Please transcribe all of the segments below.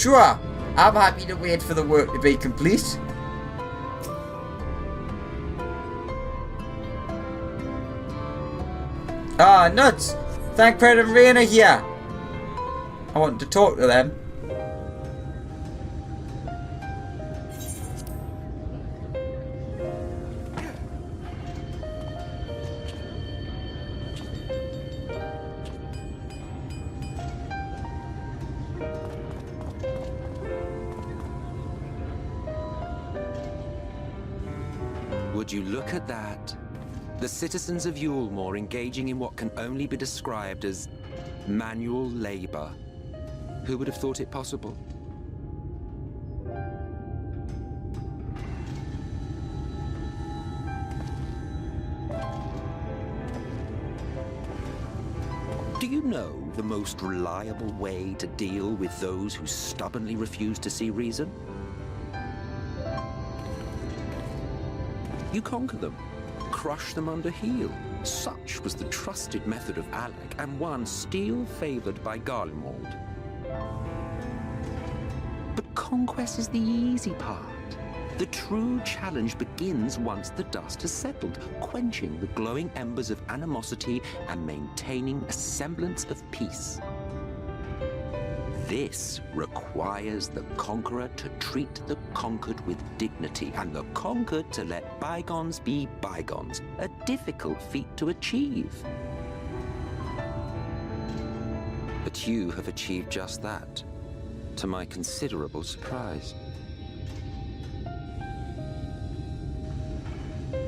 Sure, I'm happy to wait for the work to be complete. Ah, nuts! Thancred and Rain are here. I want to talk to them. Would you look at that? The citizens of Yulmore engaging in what can only be described as manual labor. Who would have thought it possible? Do you know the most reliable way to deal with those who stubbornly refuse to see reason? You conquer them. Crush them under heel. Such was the trusted method of Alec, and one still favored by Garlemald. But conquest is the easy part. The true challenge begins once the dust has settled, quenching the glowing embers of animosity and maintaining a semblance of peace. This requires the conqueror to treat the conquered with dignity, and the conquered to let bygones be bygones, a difficult feat to achieve. But you have achieved just that, to my considerable surprise.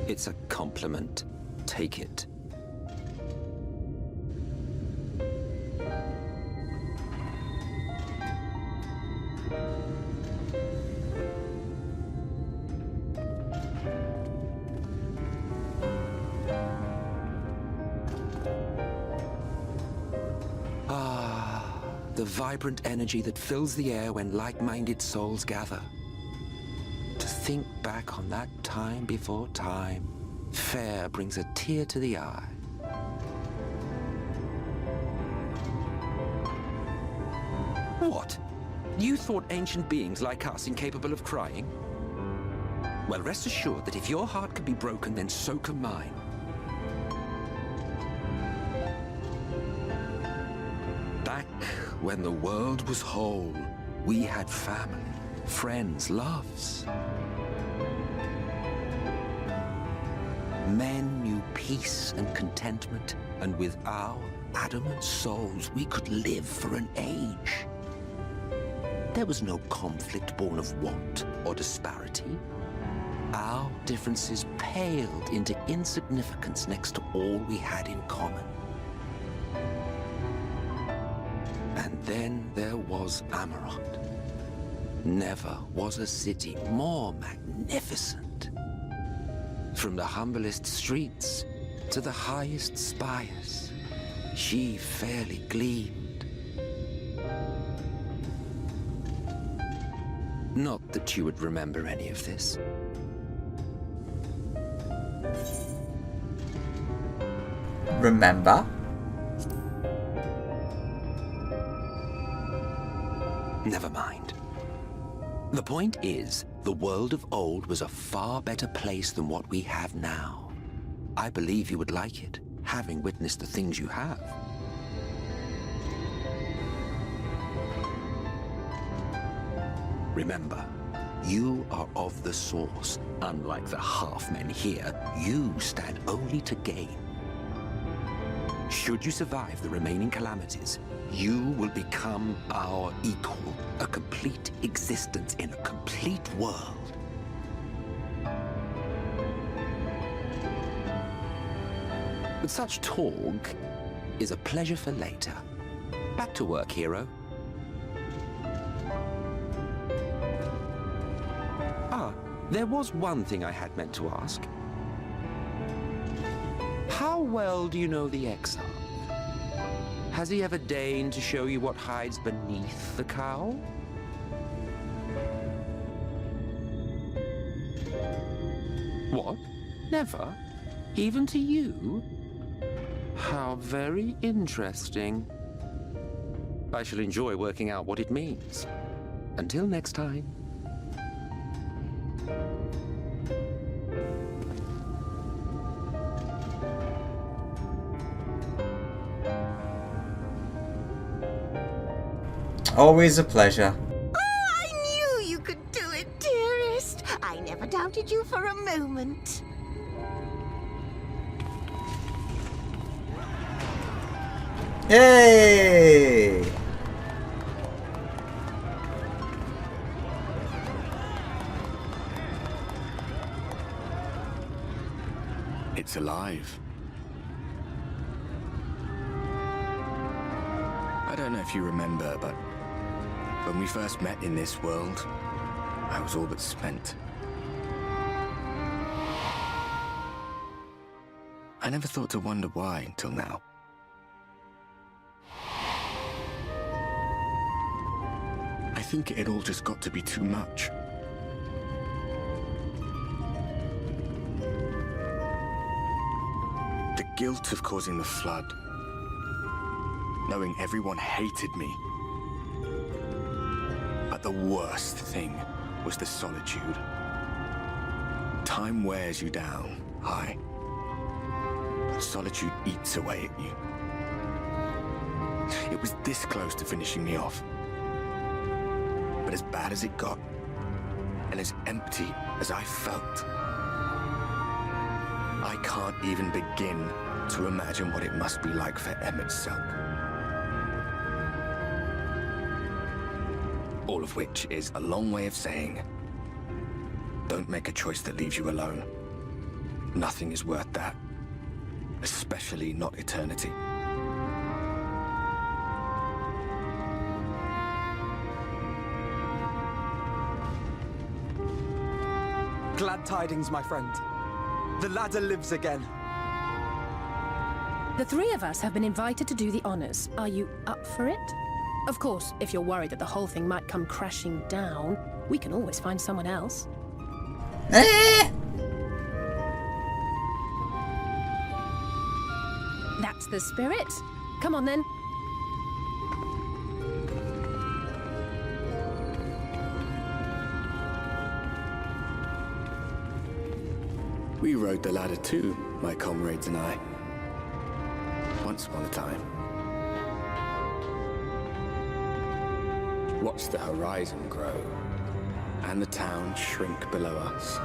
It's a compliment. Take it. The vibrant energy that fills the air when like-minded souls gather. To think back on that time before time, fair brings a tear to the eye. What? You thought ancient beings like us incapable of crying? Well, rest assured that if your heart can be broken, then so can mine. Back when the world was whole, we had family, friends, loves. Men knew peace and contentment, and with our adamant souls, we could live for an age. There was no conflict born of want or disparity. Our differences paled into insignificance next to all we had in common. And then there was Amarant. Never was a city more magnificent. From the humblest streets to the highest spires, she fairly gleamed. Not that you would remember any of this. Remember? Never mind. The point is, the world of old was a far better place than what we have now. I believe you would like it, having witnessed the things you have. Remember, you are of the source. Unlike the half-men here, you stand only to gain. Should you survive the remaining calamities, you will become our equal, a complete existence in a complete world. But such talk is a pleasure for later. Back to work, hero. There was one thing I had meant to ask. How well do you know the Exile? Has he ever deigned to show you what hides beneath the cowl? What? Never? Even to you? How very interesting. I shall enjoy working out what it means. Until next time. Always a pleasure. Oh, I knew you could do it, dearest. I never doubted you for a moment. Yay! It's alive. I don't know if you remember, but when we first met in this world, I was all but spent. I never thought to wonder why until now. I think it all just got to be too much. The guilt of causing the flood. Knowing everyone hated me. But the worst thing was the solitude. Time wears you down, aye. But solitude eats away at you. It was this close to finishing me off. But as bad as it got, and as empty as I felt, I can't even begin to imagine what it must be like for Emet-Selch. All of which is a long way of saying, don't make a choice that leaves you alone. Nothing is worth that. Especially not eternity. Glad tidings, my friend. The ladder lives again. The three of us have been invited to do the honors. Are you up for it? Of course, if you're worried that the whole thing might come crashing down, we can always find someone else. That's the spirit. Come on then. We rode the ladder too, my comrades and I. Once upon a time. Watched the horizon grow, and the town shrink below us.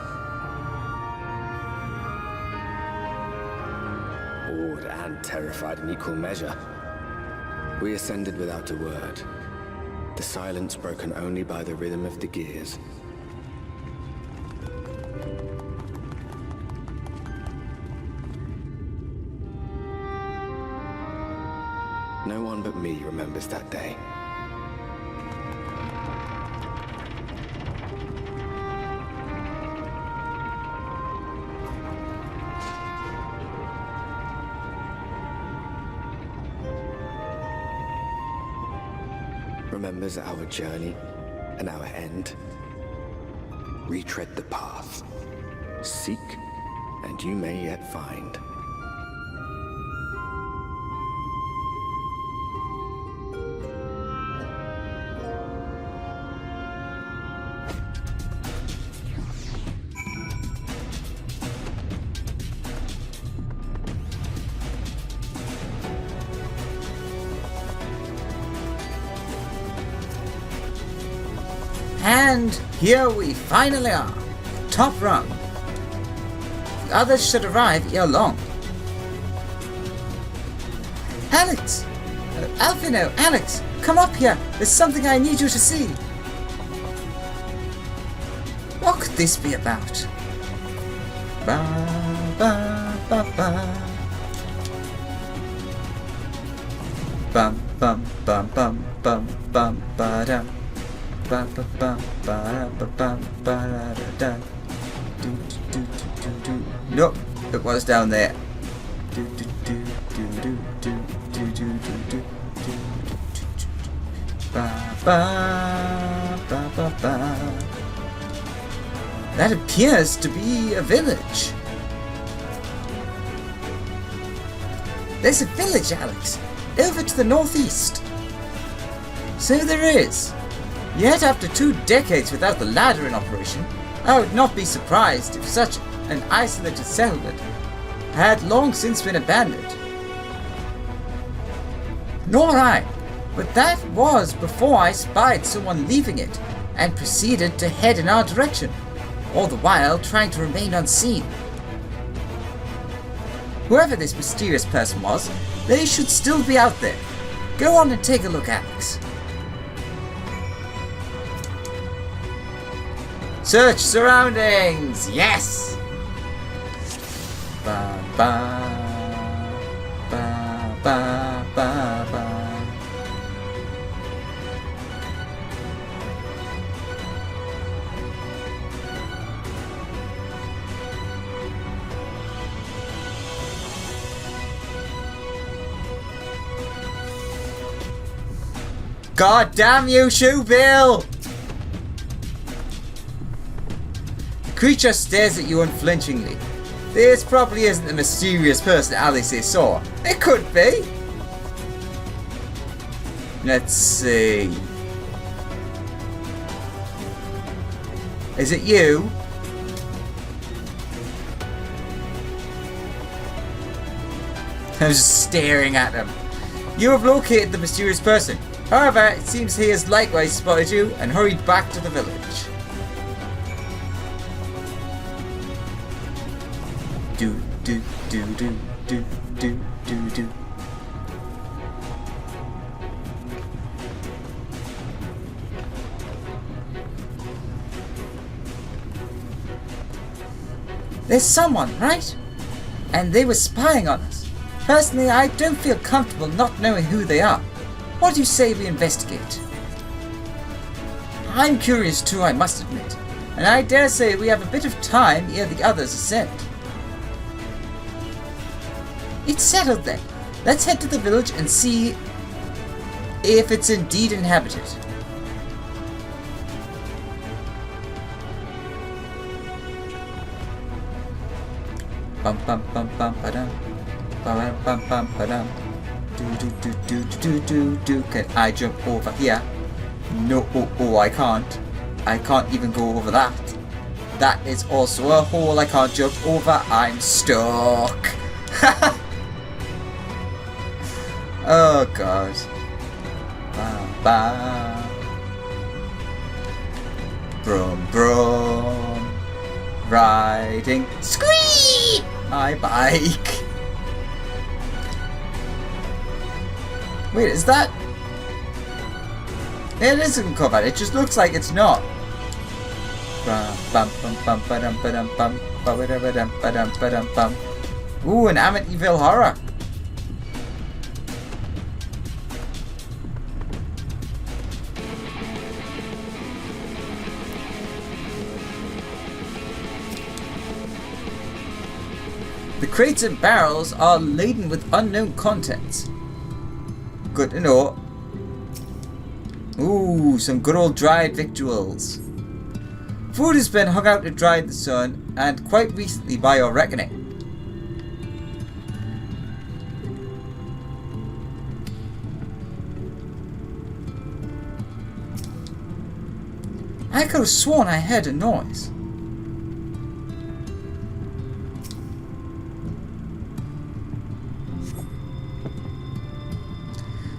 Awed and terrified in equal measure, we ascended without a word, the silence broken only by the rhythm of the gears. No one but me remembers that day. Remembers our journey and our end. Retread the path. Seek, and you may yet find. And here we finally are. Top rung. The others should arrive ere long. Alex! Alphino, Alex! Come up here! There's something I need you to see! What could this be about? Ba ba ba ba. Bum bum bum bum bum bum ba dum. Ba ba ba ba ba ba ba da da. Do do do do do. Nope, it was down there. Do do do do do do do do do do. Ba ba ba ba ba. That appears to be a village. There's a village, Alex, over to the northeast. So there is. Yet after 2 decades without the ladder in operation, I would not be surprised if such an isolated settlement had long since been abandoned. Nor I, but that was before I spied someone leaving it and proceeded to head in our direction, all the while trying to remain unseen. Whoever this mysterious person was, they should still be out there. Go on and take a look, Alex. Search surroundings! Yes! Ba ba ba ba ba ba. God damn you, Shoe Bill! The creature stares at you unflinchingly. This probably isn't the mysterious person Alice saw. It could be. Let's see. Is it you? I'm just staring at him. You have located the mysterious person. However, it seems he has likewise spotted you and hurried back to the village. Do do do do do do do do. There's someone, right? And they were spying on us. Personally, I don't feel comfortable not knowing who they are. What do you say we investigate? I'm curious too, I must admit, and I dare say we have a bit of time ere the others ascend. It's settled then. Let's head to the village and see if it's indeed inhabited. Bum bum bum bum ba-dum. Bum bum bum ba-dum. Do. Can I jump over here? No, I can't. I can't even go over that. That is also a hole I can't jump over. I'm stuck. Oh god. Ba. Brum brum. Riding. Squeak! My bike. Wait, is that? It isn't covered, it just looks like it's not. Ooh, an Amityville horror. The crates and barrels are laden with unknown contents. Good to know. Ooh, some good old dried victuals. Food has been hung out to dry in the sun, and quite recently by your reckoning. I could have sworn I heard a noise.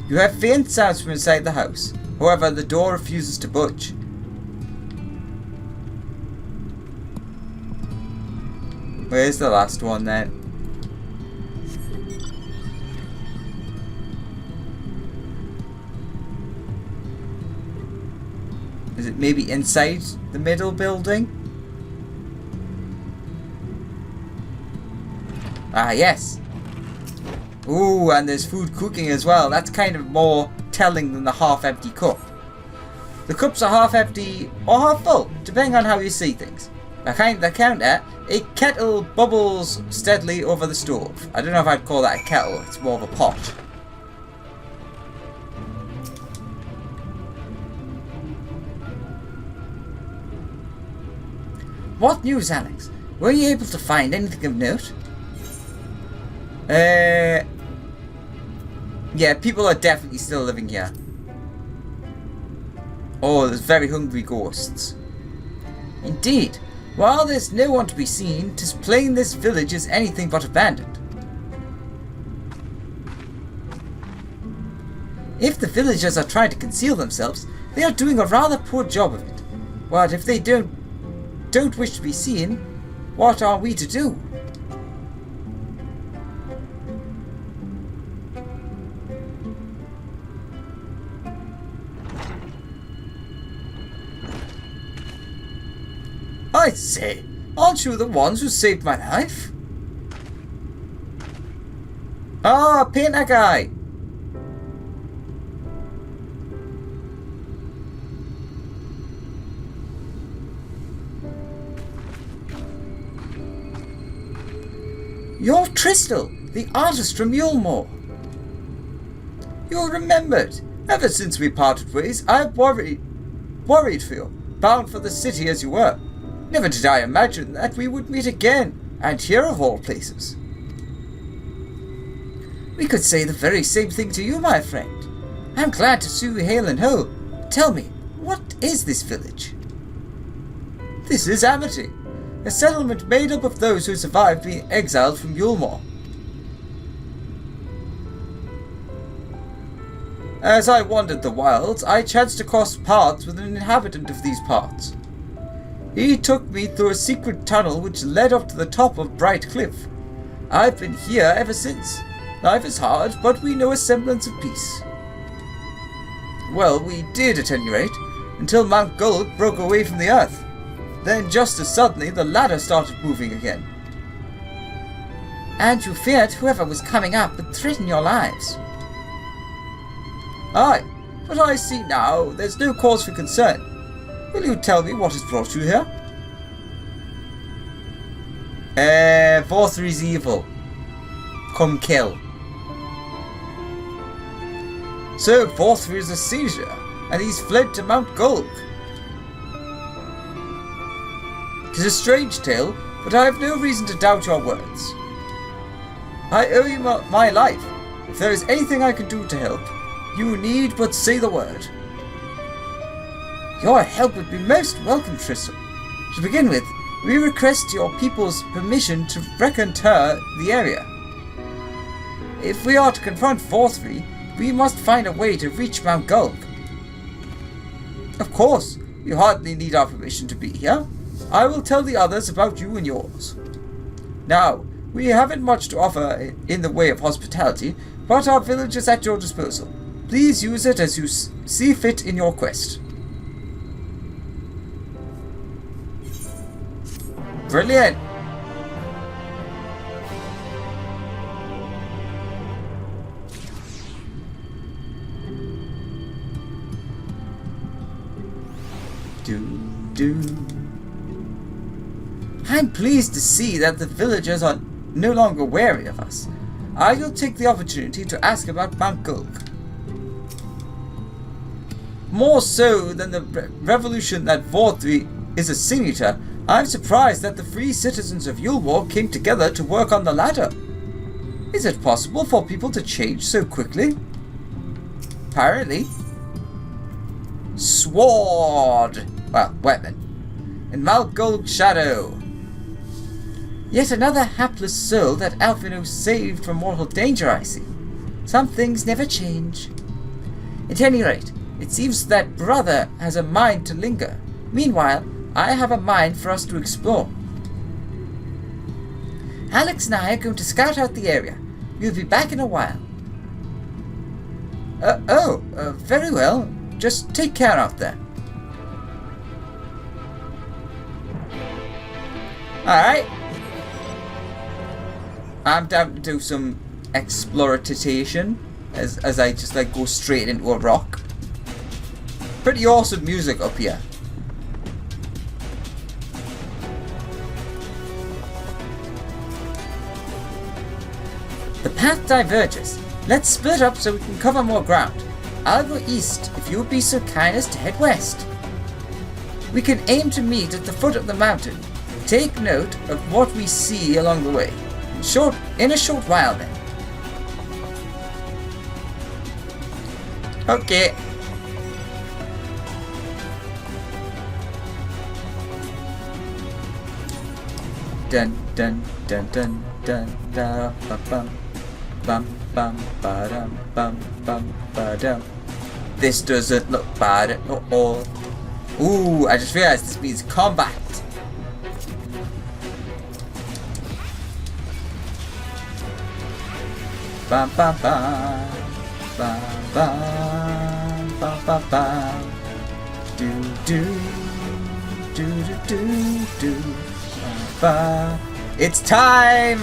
You have faint sounds from inside the house. However, the door refuses to budge. Where's the last one then? Is it maybe inside the middle building? Ah, yes. Ooh, and there's food cooking as well. That's kind of more telling than the half-empty cup. The cups are half empty or half full, depending on how you see things. Behind the counter, a kettle bubbles steadily over the stove. I don't know if I'd call that a kettle, it's more of a pot. What news, Alex? Were you able to find anything of note? Yeah, people are definitely still living here. Oh, there's very hungry ghosts. Indeed, while there's no one to be seen, 'tis plain this village is anything but abandoned. If the villagers are trying to conceal themselves, they are doing a rather poor job of it. But if they don't wish to be seen, what are we to do? I say, aren't you the ones who saved my life? Ah, painter guy! You're Tristel, the artist from Yulmore. You're remembered. Ever since we parted ways, I've worried for you, bound for the city as you were. Never did I imagine that we would meet again, and here of all places. We could say the very same thing to you, my friend. I'm glad to see you hale and whole. Tell me, what is this village? This is Amity, a settlement made up of those who survived being exiled from Yulmore. As I wandered the wilds, I chanced to cross paths with an inhabitant of these parts. He took me through a secret tunnel which led up to the top of Bright Cliff. I've been here ever since. Life is hard, but we know a semblance of peace. Well, we did at any rate, until Mount Gulg broke away from the earth. Then just as suddenly the ladder started moving again. And you feared whoever was coming up would threaten your lives. Aye, but I see now there's no cause for concern. Will you tell me what has brought you here? Vorthry's evil. Come kill. So Vorthry is a seizure, and he's fled to Mount Gulg. 'Tis a strange tale, but I have no reason to doubt your words. I owe you my life. If there is anything I can do to help, you need but say the word. Your help would be most welcome, Tristel. To begin with, we request your people's permission to reconnoiter the area. If we are to confront Vorthry, we must find a way to reach Mount Gulg. Of course, you hardly need our permission to be here. I will tell the others about you and yours. Now, we haven't much to offer in the way of hospitality, but our village is at your disposal. Please use it as you see fit in your quest. Brilliant! I'm pleased to see that the villagers are no longer wary of us. I will take the opportunity to ask about Mount Gulg. More so than the revolution that Vorthry is a signature, I'm surprised that the free citizens of Yulmore came together to work on the ladder. Is it possible for people to change so quickly? Apparently. Sword! Well, weapon. In Mount Gulg Shadow. Yet another hapless soul that Alphino saved from mortal danger, I see. Some things never change. At any rate, it seems that brother has a mind to linger. Meanwhile, I have a mind for us to explore. Alex and I are going to scout out the area. We'll be back in a while. Very well. Just take care out there. Alright. I'm down to do some exploration as I just like go straight into a rock. Pretty awesome music up here. The path diverges. Let's split up so we can cover more ground. I'll go east if you would be so kind as to head west. We can aim to meet at the foot of the mountain. Take note of what we see along the way. In a short while then. Okay. dun dun dun dun dun da bum bum bum bum ba-dum bum bum ba-dum. This doesn't look bad at all. Ooh, I just realized this means combat. Bum bum bum bum bum bum bum bum. Do do do do do do. It's time!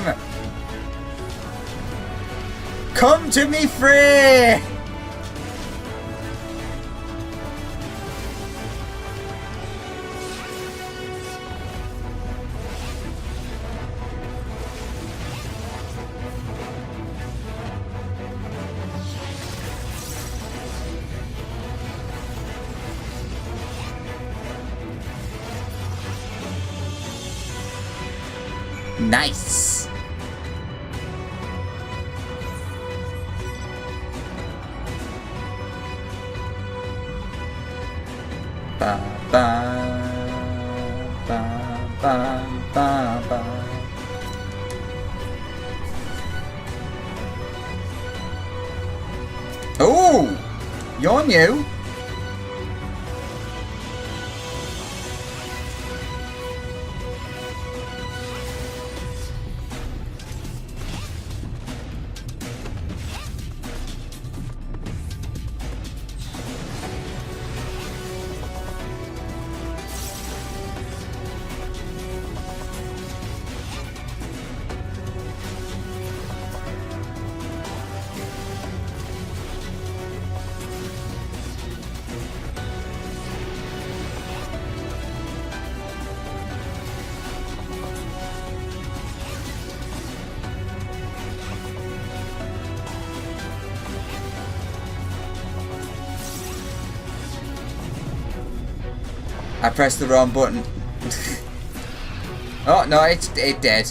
Come to me free! Nice. Ba ba ba ba ba ba. Oh, you're new. I pressed the wrong button. Oh no, it did.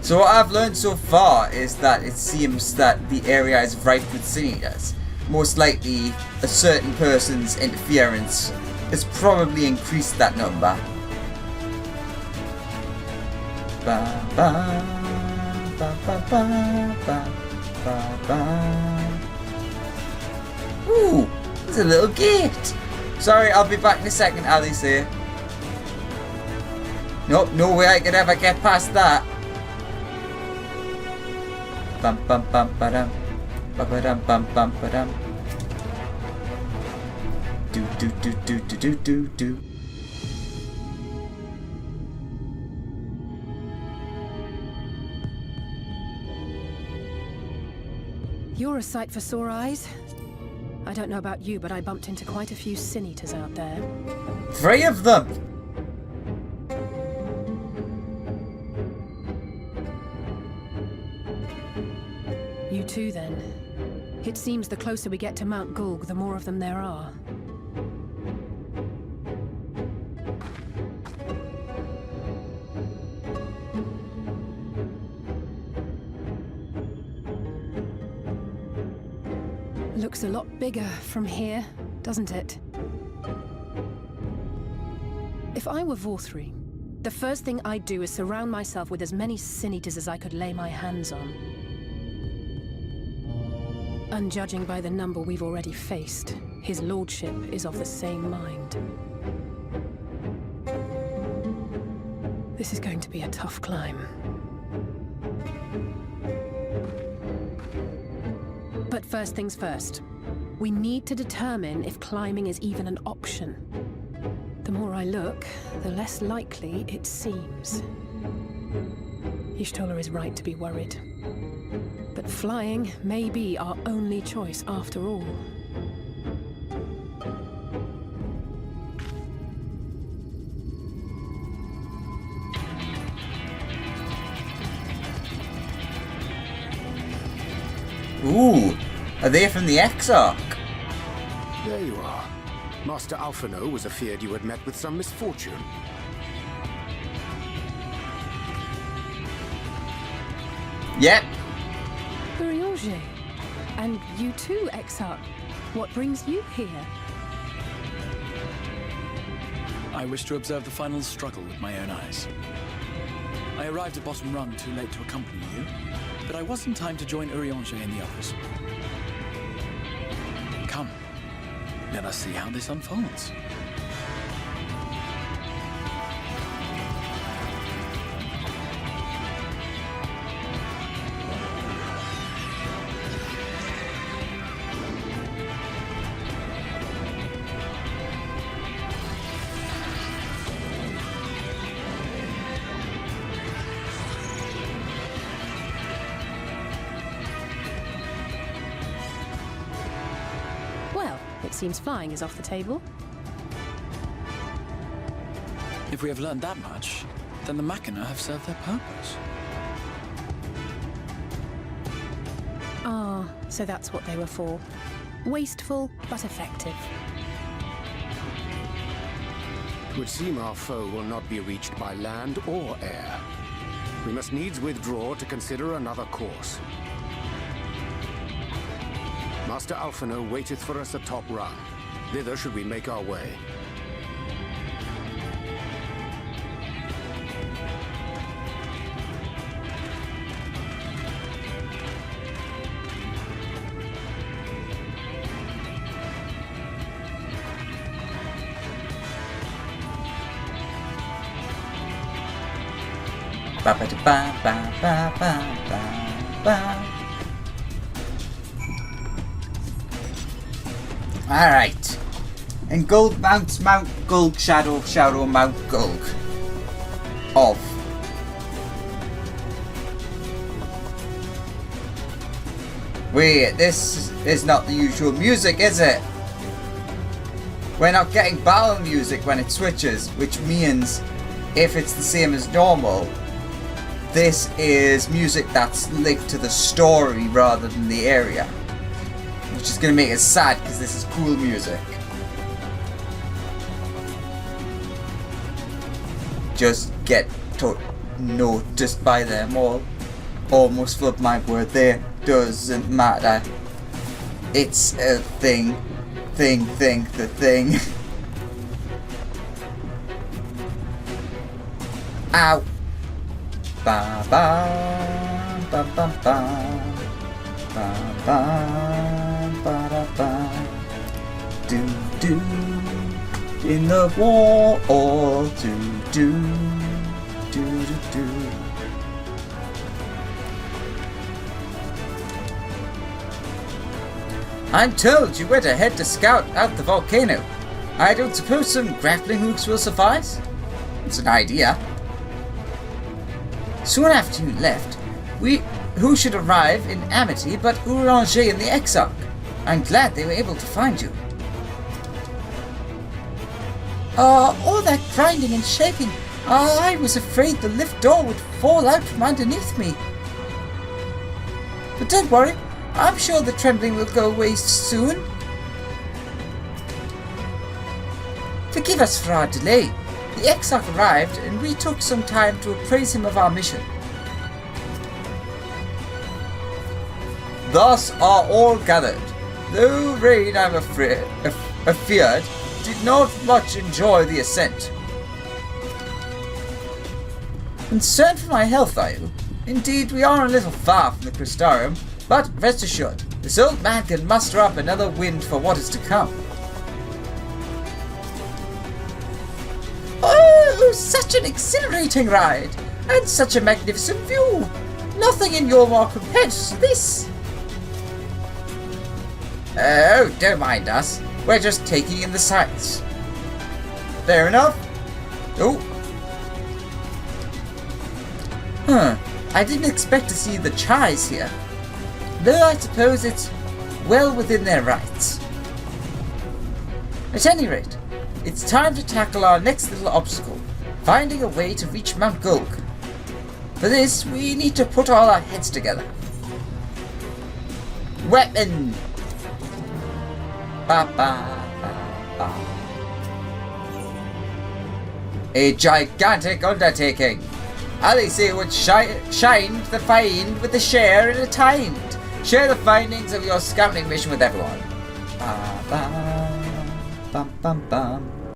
So what I've learned so far is that it seems that the area is rife with sin eaters. Most likely, a certain person's interference has probably increased that number. Ba ba ba ba ba ba ba ba. Ooh, there's a little gate. Sorry, I'll be back in a second, Alice here. Nope, no way I could ever get past that. Bum bum bum ba-dum. Ba-ba-dum bum bum ba-dum. Do do do do do do do do. You're a sight for sore eyes. I don't know about you, but I bumped into quite a few sin eaters out there. 3 of them! You too, then. It seems the closer we get to Mount Gulg, the more of them there are. Looks a lot bigger from here, doesn't it? If I were Vorthri, the first thing I'd do is surround myself with as many sin eaters as I could lay my hands on. And judging by the number we've already faced, his lordship is of the same mind. This is going to be a tough climb. But first things first, we need to determine if climbing is even an option. The more I look, the less likely it seems. Y'shtola is right to be worried. But flying may be our only choice after all. Ooh, are they from the Exarch? There you are. Master Alphino was afeard you had met with some misfortune. Yep. Uriorge. And you too, Exarch. What brings you here? I wish to observe the final struggle with my own eyes. I arrived at bottom rung too late to accompany you, but I was in time to join Urianger and the others. Come, let us see how this unfolds. Well, it seems flying is off the table. If we have learned that much, then the Machina have served their purpose. Ah, so that's what they were for. Wasteful, but effective. It would seem our foe will not be reached by land or air. We must needs withdraw to consider another course. Master Alphino waiteth for us atop rung. Thither should we make our way. Ba ba ba ba ba ba ba. Alright. And Gold mounts Mount Gulg Shadow, Shadow Mount Gulg. Off. Wait, this is not the usual music, is it? We're not getting battle music when it switches, which means if it's the same as normal, this is music that's linked to the story rather than the area. Which is going to make it sad because this is cool music. Just get noticed by them all. Almost flubbed my word there. Doesn't matter. It's a thing. The thing. Ow. Ba ba ba ba ba ba ba ba da ba. Do do in the wall. Do do do do do. I'm told you went ahead to scout out the volcano. I don't suppose some grappling hooks will suffice? It's an idea. Soon after you left, who should arrive in Amity but Urianger and the Exarch? I'm glad they were able to find you. All that grinding and shaking. I was afraid the lift door would fall out from underneath me. But don't worry, I'm sure the trembling will go away soon. Forgive us for our delay. The Exarch arrived and we took some time to appraise him of our mission. Thus are all gathered. Though Rain, I'm afeared, did not much enjoy the ascent. Concerned for my health, are you? Indeed, we are a little far from the Crystarium, but rest assured, this old man can muster up another wind for what is to come. Oh, such an exhilarating ride! And such a magnificent view! Nothing in Yormar compares to this! Oh, don't mind us. We're just taking in the sights. Fair enough. Oh. I didn't expect to see the Chais here. Though I suppose it's well within their rights. At any rate, it's time to tackle our next little obstacle, finding a way to reach Mount Gulg. For this, we need to put all our heads together. Weapon! Ba, ba, ba, ba. A gigantic undertaking. Alice would shine the find with the share in a time. Share the findings of your scouting mission with everyone. Ba, ba, bum, bum, bum.